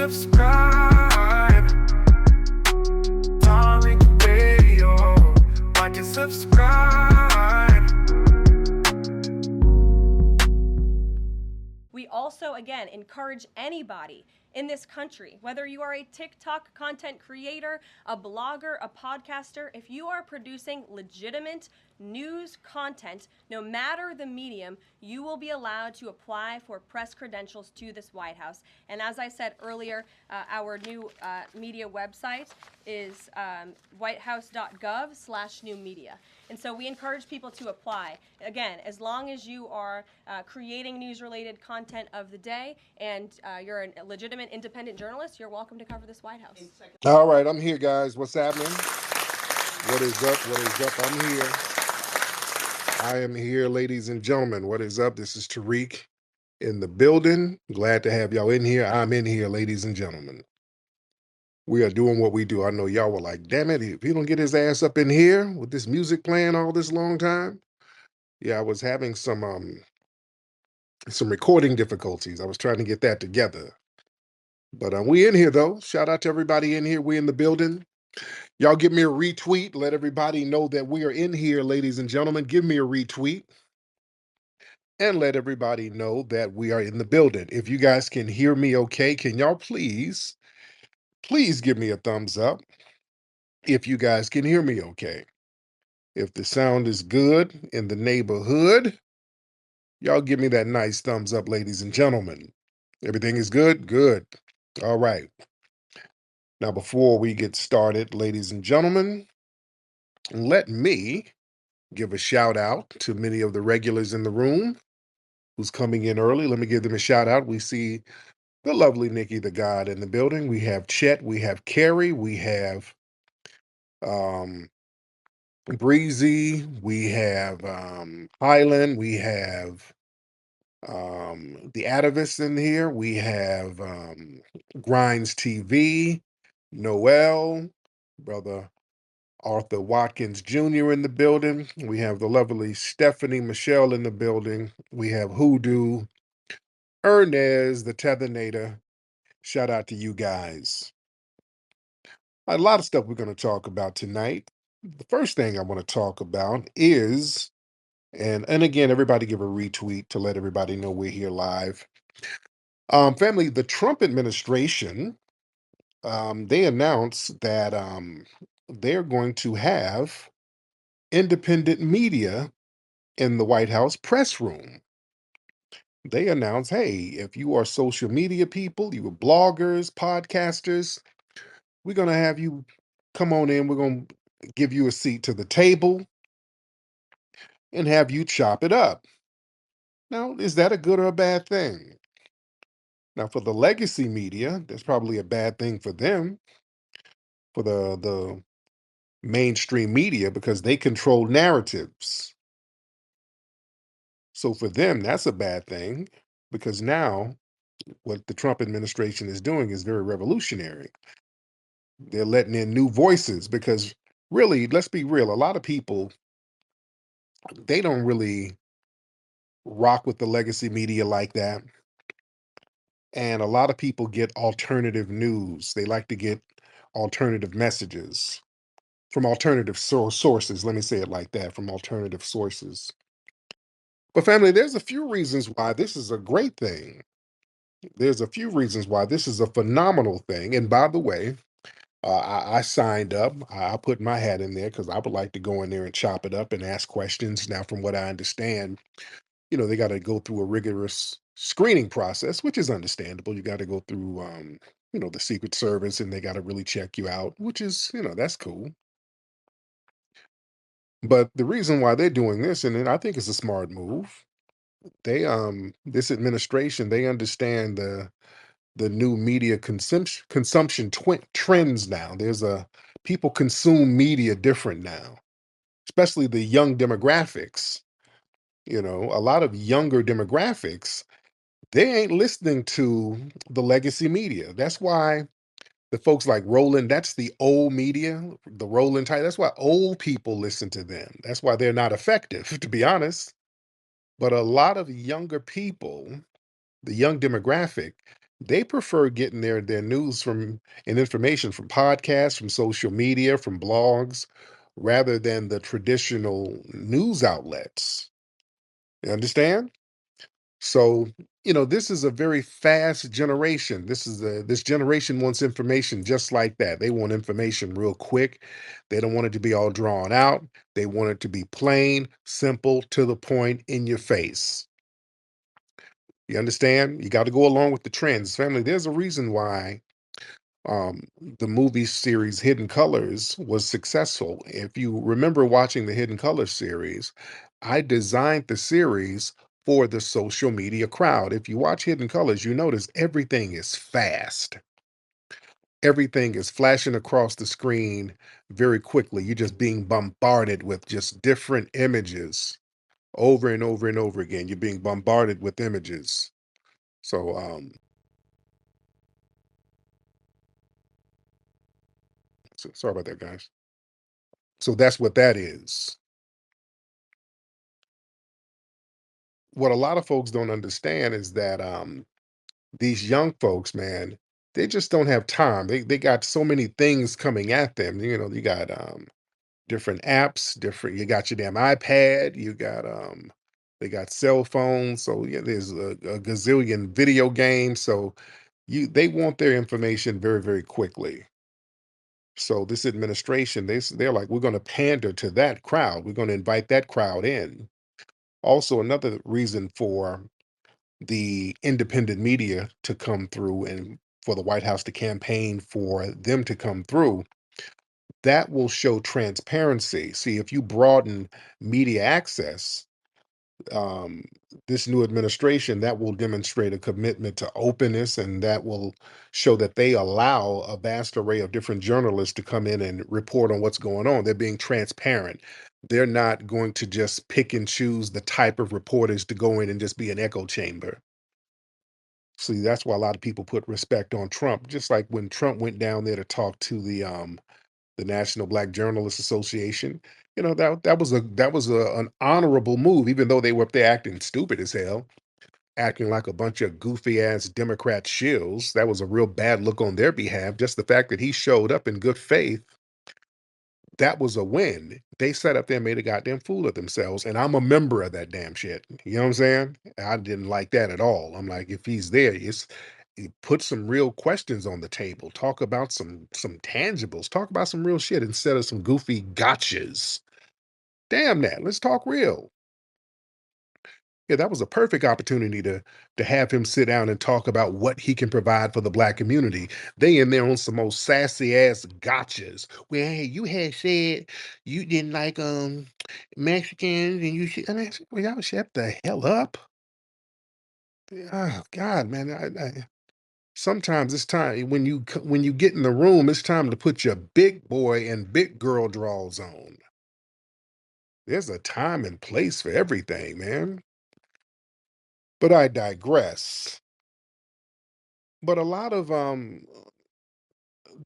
subscribe. Tariq Radio. Like and subscribe. We also, again, encourage anybody in this country, whether you are a TikTok content creator, a blogger, a podcaster, if you are producing legitimate news content, no matter the medium, you will be allowed to apply for press credentials to this White House. And as I said earlier, our new media website is whitehouse.gov/new media. And so we encourage people to apply. Again, as long as you are creating news-related content of the day and you're a legitimate independent journalist, you're welcome to cover this White House. All right, I'm here, guys. What's happening? What is up? What is up? I'm here. I am here, ladies and gentlemen. What is up? This is Tariq in the building. Glad to have y'all in here. I'm in here, ladies and gentlemen. We are doing what we do. I know y'all were like, damn it, if he don't get his ass up in here with this music playing all this long time. Yeah, I was having some recording difficulties. I was trying to get that together. But we in here, though. Shout out to everybody in here. We in the building. Y'all give me a retweet. Let everybody know that we are in here, ladies and gentlemen. Give me a retweet. And let everybody know that we are in the building. If you guys can hear me okay, can y'all please give me a thumbs up if you guys can hear me okay. If the sound is good in the neighborhood, y'all give me that nice thumbs up, ladies and gentlemen. Everything is good? Good. All right. Now, before we get started, ladies and gentlemen, let me give a shout out to many of the regulars in the room who's coming in early. Let me give them a shout out. We see the lovely Nikki the God in the building. We have Chet, we have Carrie, we have Breezy, we have Highland, we have the Atavis in here, we have Grinds TV, Noel, brother Arthur Watkins Jr. in the building. We have the lovely Stephanie Michelle in the building. We have Hoodoo, Ernez, the Tethernator. Shout out to you guys. A lot of stuff we're going to talk about tonight. The first thing I want to talk about is, and again, everybody give a retweet to let everybody know we're here live. Family, the Trump administration, they announced that they're going to have independent media in the White House press room. They announced, hey, if you are social media people, you are bloggers, podcasters, we're going to have you come on in. We're going to give you a seat to the table and have you chop it up. Now, is that a good or a bad thing? Now, for the legacy media, that's probably a bad thing for them, for the mainstream media, because they control narratives. So for them, that's a bad thing, because now what the Trump administration is doing is very revolutionary. They're letting in new voices because really, let's be real, a lot of people, they don't really rock with the legacy media like that. And a lot of people get alternative news. They like to get alternative messages from alternative sources. Let me say it like that, from alternative sources. But family, there's a few reasons why this is a great thing. There's a few reasons why this is a phenomenal thing. And by the way, I signed up. I put my hat in there because I would like to go in there and chop it up and ask questions. Now, from what I understand, they got to go through a rigorous screening process, which is understandable. You got to go through, the Secret Service, and they got to really check you out, which is, that's cool. But the reason why they're doing this, and I think it's a smart move, this administration, they understand the new media consumption trends now. People consume media different now, especially the young demographics. A lot of younger demographics, they ain't listening to the legacy media. That's why the folks like Roland, that's the old media, the Roland type. That's why old people listen to them. That's why they're not effective, to be honest. But a lot of younger people, the young demographic, They prefer getting their news from and information from podcasts, from social media, from blogs, rather than the traditional news outlets. You understand? So, this is a very fast generation. This generation wants information just like that. They want information real quick. They don't want it to be all drawn out. They want it to be plain, simple, to the point, in your face. You understand? You got to go along with the trends. Family, there's a reason why um, the movie series Hidden Colors was successful. If you remember watching the Hidden Colors series, I designed the series for the social media crowd. If you watch Hidden Colors, you notice everything is fast. Everything is flashing across the screen very quickly. You're just being bombarded with just different images over and over and over again. You're being bombarded with images. So, sorry about that, guys. So that's what that is. What a lot of folks don't understand is that these young folks, man, they just don't have time. They got so many things coming at them. You got different apps, different. You got your damn iPad. You got they got cell phones. So yeah, there's a gazillion video games. So they want their information very very quickly. So this administration, they're like, we're going to pander to that crowd. We're going to invite that crowd in. Also, another reason for the independent media to come through and for the White House to campaign for them to come through, that will show transparency. See, if you broaden media access, um, this new administration, that will demonstrate a commitment to openness, and that will show that they allow a vast array of different journalists to come in and report on what's going on. They're being transparent. They're not going to just pick and choose the type of reporters to go in and just be an echo chamber. See, that's why a lot of people put respect on Trump. Just like when Trump went down there to talk to the National Black Journalists Association, that was an honorable move, even though they were up there acting stupid as hell, acting like a bunch of goofy ass Democrat shills. That was a real bad look on their behalf. Just the fact that he showed up in good faith, that was a win. They sat up there and made a goddamn fool of themselves, and I'm a member of that damn shit. You know what I'm saying? I didn't like that at all. I'm like, if he's there, put some real questions on the table. Talk about some tangibles. Talk about some real shit instead of some goofy gotchas. Damn that. Let's talk real. Yeah, that was a perfect opportunity to have him sit down and talk about what he can provide for the black community. They in there on some most sassy ass gotchas. Well, hey, you had said you didn't like Mexicans and you should. I mean, well, y'all shut the hell up. Oh God, man. Sometimes it's time when you get in the room, it's time to put your big boy and big girl draws on. There's a time and place for everything, man. But I digress. But a lot of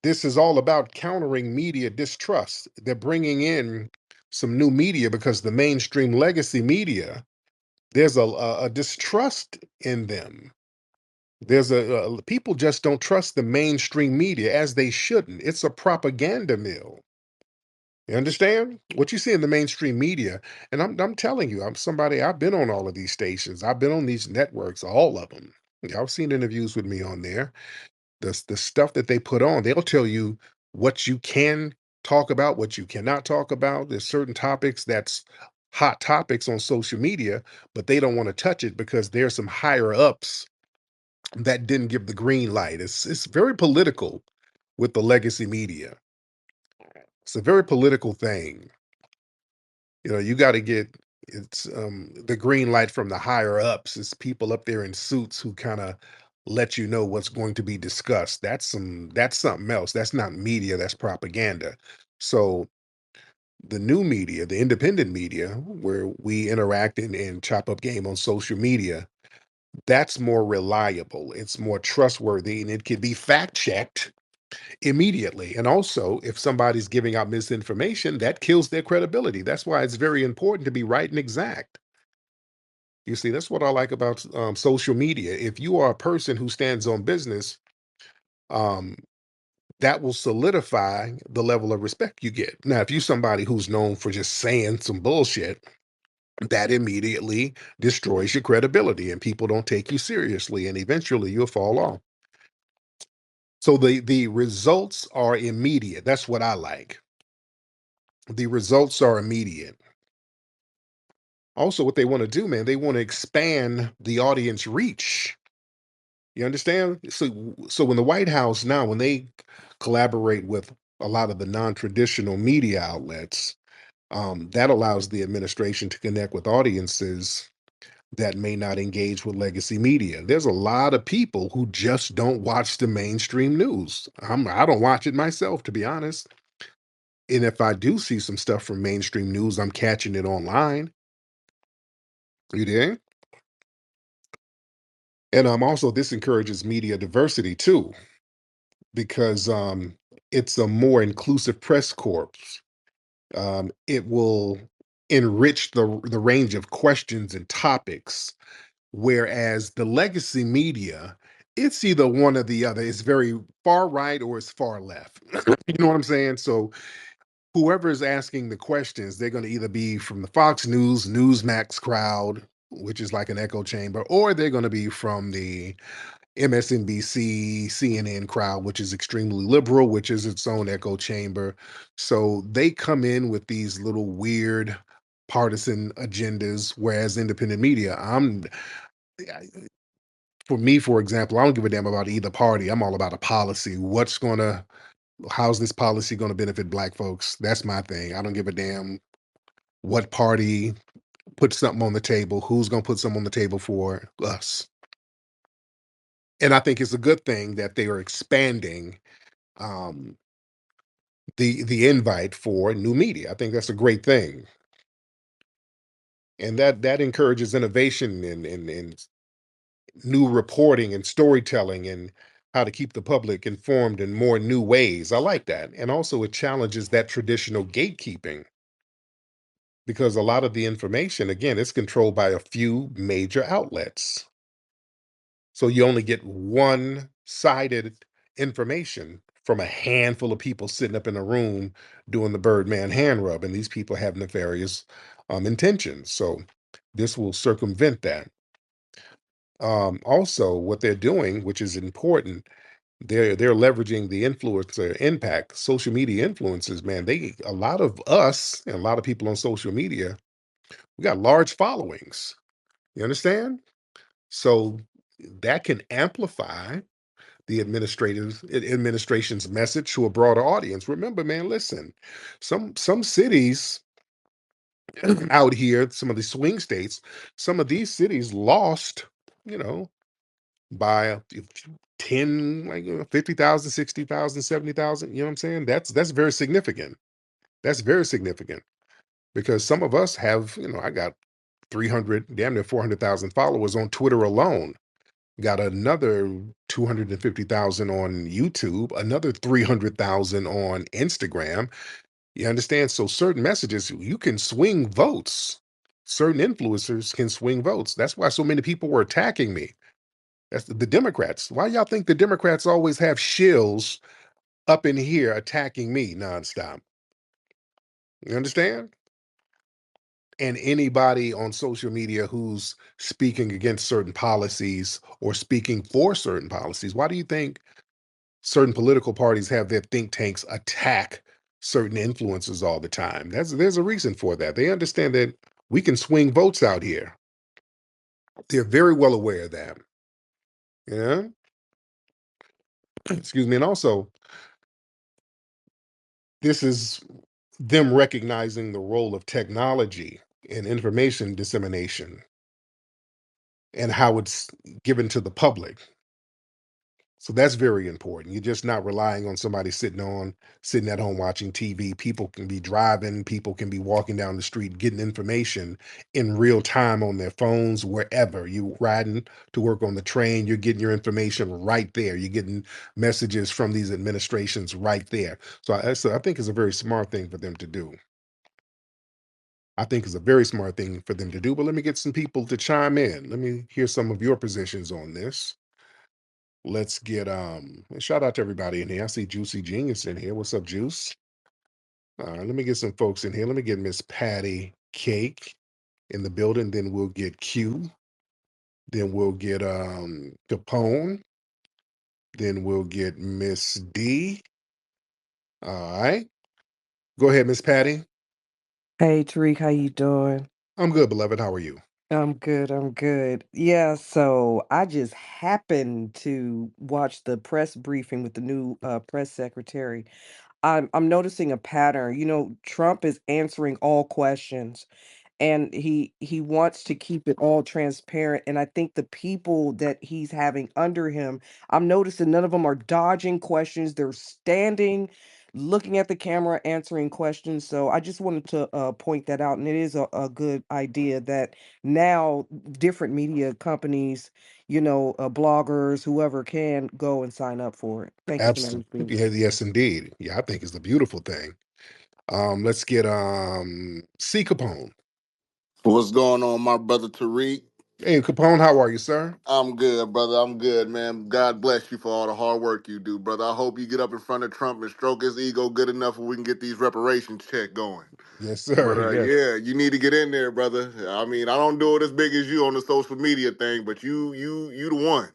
this is all about countering media distrust. They're bringing in some new media because the mainstream legacy media, there's a distrust in them. There's people just don't trust the mainstream media as they shouldn't. It's a propaganda mill. You understand what you see in the mainstream media? And I'm telling you, I'm somebody. I've been on all of these stations. I've been on these networks, all of them. Y'all seen interviews with me on there. The stuff that they put on, they'll tell you what you can talk about, what you cannot talk about. There's certain topics that's hot topics on social media, but they don't want to touch it because there's some higher ups that didn't give the green light. It's very political with the legacy media. It's a very political thing. You got to get it's the green light from the higher ups. It's people up there in suits who kind of let you know what's going to be discussed. That's something else. That's not media, that's propaganda. So the new media, the independent media, where we interact and chop up game on social media, that's more reliable. It's more trustworthy and it can be fact checked immediately. And also, if somebody's giving out misinformation, that kills their credibility. That's why it's very important to be right and exact. You see, that's what I like about social media. If you are a person who stands on business, um, that will solidify the level of respect you get. Now, if you're somebody who's known for just saying some bullshit, that immediately destroys your credibility and people don't take you seriously and eventually you'll fall off. So the results are immediate. That's what I like. The results are immediate. Also, what they want to do, man, they want to expand the audience reach. You understand? So when the White House now, when they collaborate with a lot of the non-traditional media outlets, that allows the administration to connect with audiences that may not engage with legacy media. There's a lot of people who just don't watch the mainstream news. I don't watch it myself, to be honest. And if I do see some stuff from mainstream news, I'm catching it online. You dig? And also this encourages media diversity too, because it's a more inclusive press corps. It will enrich the range of questions and topics. Whereas the legacy media, it's either one or the other. It's very far right or it's far left. You know what I'm saying? So whoever is asking the questions, they're going to either be from the Fox News, Newsmax crowd, which is like an echo chamber, or they're going to be from the MSNBC, CNN crowd, which is extremely liberal, which is its own echo chamber. So they come in with these little weird partisan agendas, whereas independent media, for me, for example, I don't give a damn about either party. I'm all about a policy. How's this policy gonna benefit black folks? That's my thing. I don't give a damn what party puts something on the table, who's gonna put something on the table for us. And I think it's a good thing that they are expanding um, the invite for new media. I think that's a great thing, and that encourages innovation and new reporting and storytelling and how to keep the public informed in more new ways. I like that. And also, it challenges that traditional gatekeeping because a lot of the information, again, it's controlled by a few major outlets. So you only get one sided information from a handful of people sitting up in a room doing the Birdman hand rub. And these people have nefarious intentions. So this will circumvent that. Also, what they're doing, which is important, they're leveraging the influencer impact. Social media influencers, man, they a lot of us and a lot of people on social media, we got large followings. You understand? So that can amplify the administration's message to a broader audience. Remember, man, listen, some cities out here, some of the swing states, some of these cities lost, you know, by 10, like 50,000, 60,000, 70,000. You know what I'm saying? That's very significant. That's very significant because some of us have, I got 300, damn near 400,000 followers on Twitter alone. Got another 250,000 on YouTube, another 300,000 on Instagram. You understand? So certain messages, you can swing votes. Certain influencers can swing votes. That's why so many people were attacking me. That's the Democrats. Why y'all think the Democrats always have shills up in here attacking me nonstop? You understand? And anybody on social media who's speaking against certain policies or speaking for certain policies, why do you think certain political parties have their think tanks attack certain influencers all the time? There's a reason for that. They understand that we can swing votes out here. They're very well aware of that. Yeah. Excuse me. And also, this is them recognizing the role of technology in information dissemination and how it's given to the public. So that's very important. You're just not relying on somebody sitting at home watching TV. People can be driving, people can be walking down the street getting information in real time on their phones, wherever you riding to work on the train, you're getting your information right there. You're getting messages from these administrations right there. So I think it's a very smart thing for them to do. I think is a very smart thing for them to do. But let me get some people to chime in. Let me hear some of your positions on this. Let's get shout out to everybody in here. I see Juicy Genius in here. What's up, Juice? Let me get some folks in here. Let me get Miss Patty Cake in the building. Then we'll get Q. Then we'll get Capone. Then we'll get Miss D. All right. Go ahead, Miss Patty. Hey Tariq, how you doing? I'm good, beloved. How are you? I'm good, I'm good. Yeah, so I just happened to watch the press briefing with the new press secretary. I'm noticing a pattern. You know, Trump is answering all questions and he wants to keep it all transparent, and I think the people that he's having under him, I'm noticing none of them are dodging questions. They're standing, looking at the camera, answering questions. So I just wanted to point that out, and it is a good idea that now different media companies, bloggers, whoever, can go and sign up for it. Thank you for letting me Absolutely. speak. Yeah, yes, indeed. Yeah, I think it's a beautiful thing. Let's get C Capone. What's going on, my brother Tariq? Hey Capone, how are you, sir? I'm good, brother. I'm good, man. God bless you for all the hard work you do, brother. I hope you get up in front of Trump and stroke his ego good enough where we can get these reparations check going. Yes, But sir. Yes. yeah, you need to get in there, brother. I mean, I don't do it as big as you on the social media thing, but you the one.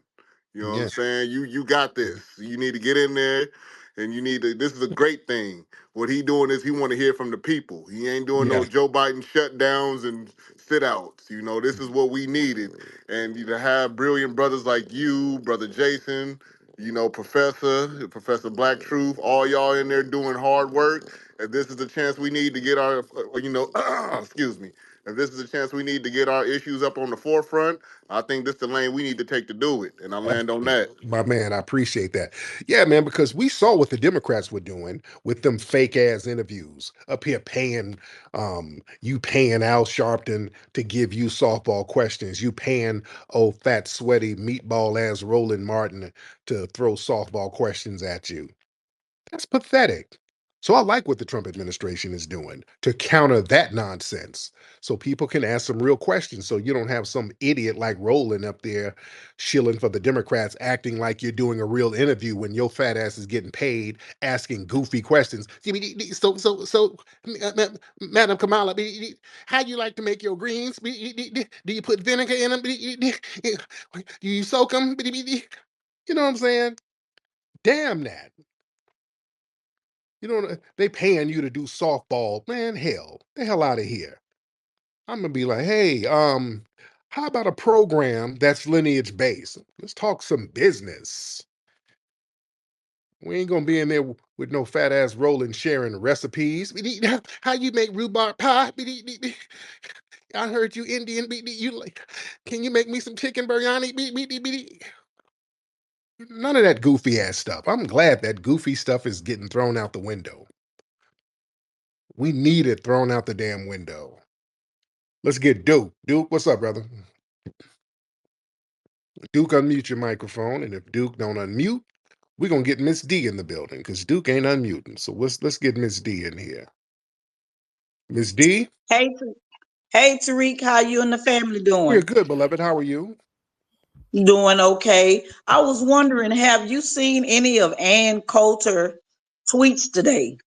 You know what I'm Yeah. saying? You got this. You need to get in there, and you need to. This is a great thing. What he doing is he want to hear from the people. He ain't doing Yeah. no Joe Biden shutdowns and sit outs. You know, this is what we needed, and you to have brilliant brothers like you, brother Jason. You know, Professor Black Truth, all y'all in there doing hard work. And this is the chance we need to get our, excuse me. If this is a chance we need to get our issues up on the forefront, I think this is the lane we need to take to do it. And I land on that. My man, I appreciate that. Yeah, man, because we saw what the Democrats were doing with them fake ass interviews up here paying you paying Al Sharpton to give you softball questions. You paying old fat sweaty meatball ass Roland Martin to throw softball questions at you. That's pathetic. So I like what the Trump administration is doing to counter that nonsense so people can ask some real questions so you don't have some idiot like Roland up there shilling for the Democrats acting like you're doing a real interview when your fat ass is getting paid asking goofy questions. So Madam Kamala, how you like to make your greens? Do you put vinegar in them? Do you soak them? You know what I'm saying? Damn that. You know, they paying you to do softball. Man, hell, the hell out of here. I'm gonna be like, hey, how about a program that's lineage based? Let's talk some business. We ain't gonna be in there with no fat ass rolling sharing recipes. How you make rhubarb pie? I heard you Indian. You like? Can you make me some chicken biryani? None of that goofy ass stuff. I'm glad that goofy stuff is getting thrown out the window. We need it thrown out the damn window. Let's get Duke. Duke, what's up, brother? Duke, unmute your microphone, and if Duke don't unmute, we're gonna get Miss D in the building because Duke ain't unmuting. So let's get Miss D in here. Miss D, Hey, hey, Tariq, how you and the family we're doing? good, beloved. How are you? Doing okay. I was wondering, have you seen any of Ann Coulter tweets today?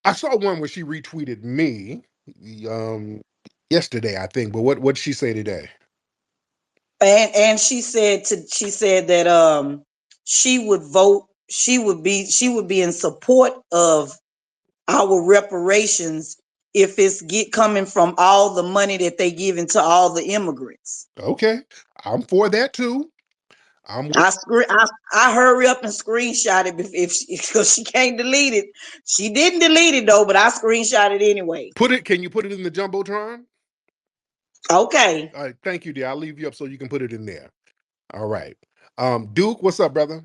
I saw one where she retweeted me yesterday, I think. But what did she say today? And she said that she would vote. She would be in support of our reparations if it's get coming from all the money that they giving to all the immigrants. Okay, I'm for that too. I'm I hurry up and screenshot it because she can't delete it. She didn't delete it though, but I screenshot it anyway. put it. Can you put it in the jumbotron? Okay. All right, thank you, dear. I'll leave you up so you can put it in there. All right. Duke, what's up, brother?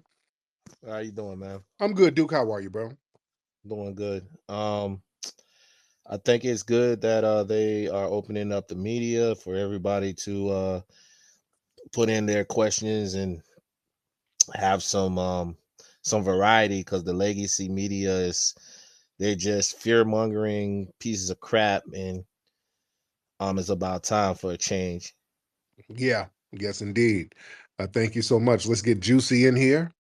How you doing, man? I'm good, Duke. How are you, bro? Doing good. I think it's good that they are opening up the media for everybody to put in their questions and have some variety, because the legacy media is, they're just fear mongering pieces of crap, and it's about time for a change. Yeah, yes, indeed. Thank you so much. Let's get Juicy in here.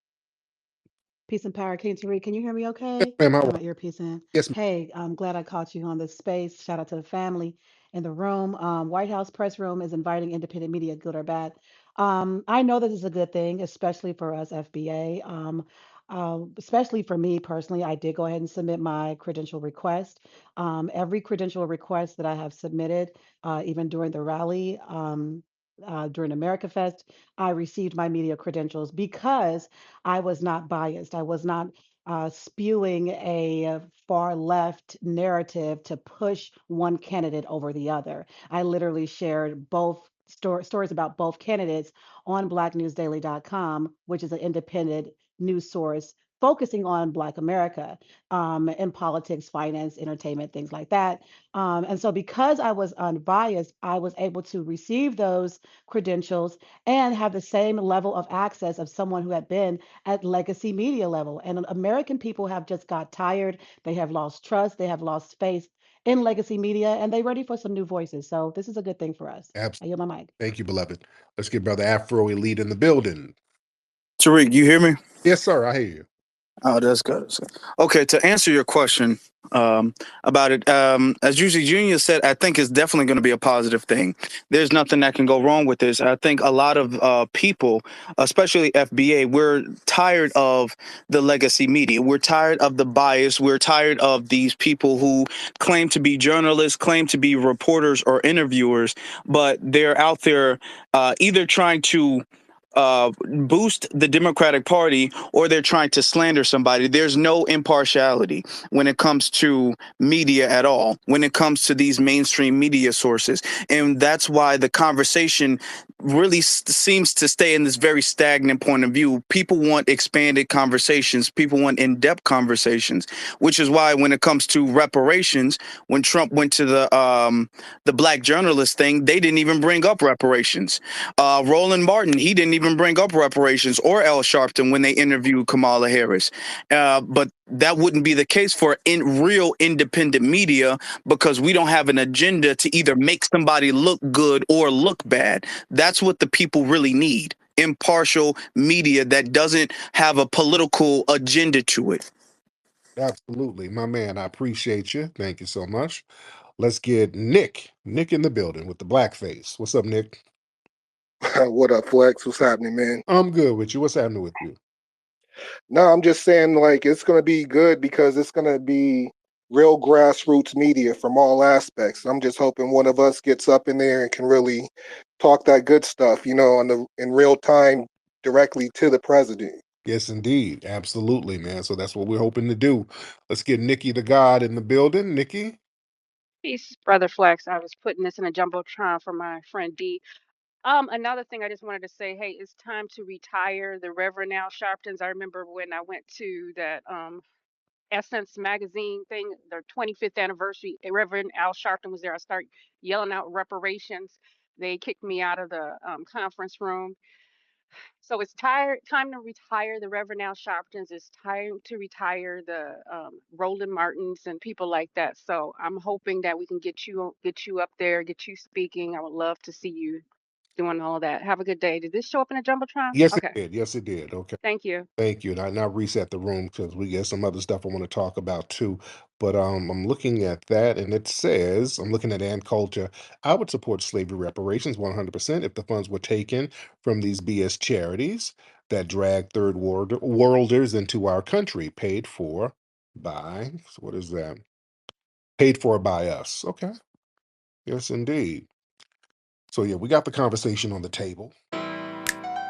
Peace and power, King Tariq. Can you hear me Yes, okay? ma'am. How Got are my earpiece in. Yes, ma'am. Hey, I'm glad I caught you on this space. Shout out to the family in the room. White House press room is inviting independent media, good or bad. I know this is a good thing, especially for us FBA. Especially for me personally, I did go ahead and submit my credential request. Every credential request that I have submitted, even during the rally, during America Fest, I received my media credentials because I was not biased. I was not spewing a far left narrative to push one candidate over the other. I literally shared both stories about both candidates on blacknewsdaily.com, which is an independent news source focusing on Black America in politics, finance, entertainment, things like that. And so, because I was unbiased, I was able to receive those credentials and have the same level of access of someone who had been at legacy media level. And American people have just got tired. They have lost trust. They have lost faith in legacy media, and they're ready for some new voices. So this is a good thing for us. I yield Absolutely. my mic. Thank you, beloved. Let's get Brother Afro Elite in the building. Tariq, you hear me? Yes, sir. I hear you. Oh, that's good. That's good. Okay, to answer your question about it, as Juicy Jr. said, I think it's definitely going to be a positive thing. There's nothing that can go wrong with this. I think a lot of people, especially FBA, we're tired of the legacy media. We're tired of the bias. We're tired of these people who claim to be journalists, claim to be reporters or interviewers, but they're out there either trying to boost the Democratic Party or they're trying to slander somebody. There's no impartiality when it comes to media at all, when it comes to these mainstream media sources. And that's why the conversation really seems to stay in this very stagnant point of view. People want expanded conversations. People want in-depth conversations, which is why when it comes to reparations, when Trump went to the black journalist thing, they didn't even bring up reparations. Roland Martin, he didn't even bring up reparations or Al Sharpton when they interviewed Kamala Harris. But that wouldn't be the case for real independent media because we don't have an agenda to either make somebody look good or look bad. That's what the people really need. Impartial media that doesn't have a political agenda to it. Absolutely. My man, I appreciate you. Thank you so much. Let's get Nick in the building with the black face. What's up, Nick? What up, Flex? What's happening, man? I'm good with you. What's happening with you? No, I'm just saying, like, it's going to be good because it's going to be real grassroots media from all aspects. I'm just hoping one of us gets up in there and can really talk that good stuff, you know, in real time directly to the president. Yes, indeed. Absolutely, man. So that's what we're hoping to do. Let's get Nikki the God in the building. Nikki? Peace, Brother Flex. I was putting this in a jumbotron for my friend D. Another thing I just wanted to say, hey, it's time to retire the Reverend Al Sharptons. I remember when I went to that Essence magazine thing, their 25th anniversary. Reverend Al Sharpton was there. I started yelling out reparations. They kicked me out of the conference room. So it's time to retire the Reverend Al Sharptons. It's time to retire the Roland Martins and people like that. So I'm hoping that we can get you up there, get you speaking. I would love to see you doing all of that. Have a good day. Did this show up in a jumbotron? Yes, it Okay. did. Yes, it did. Okay. Thank you. Thank you. And I now reset the room because we get some other stuff I want to talk about too. But I'm looking at that and it says, I'm looking at Ann Coulter. I would support slavery reparations 100% if the funds were taken from these BS charities that drag third worlders into our country, paid for by, so what is that? Paid for by us. Okay. Yes, indeed. So yeah, we got the conversation on the table.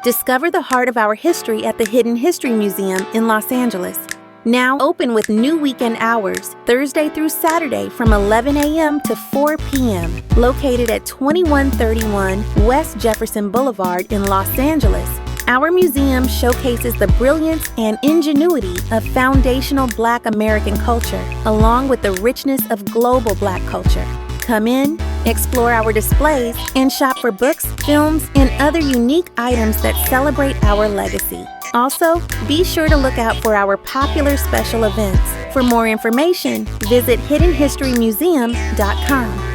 Discover the heart of our history at the Hidden History Museum in Los Angeles. Now open with new weekend hours, Thursday through Saturday from 11 a.m. to 4 p.m. Located at 2131 West Jefferson Boulevard in Los Angeles. Our museum showcases the brilliance and ingenuity of foundational Black American culture, along with the richness of global Black culture. Come in, explore our displays, and shop for books, films, and other unique items that celebrate our legacy. Also, be sure to look out for our popular special events. For more information, visit hiddenhistorymuseum.com.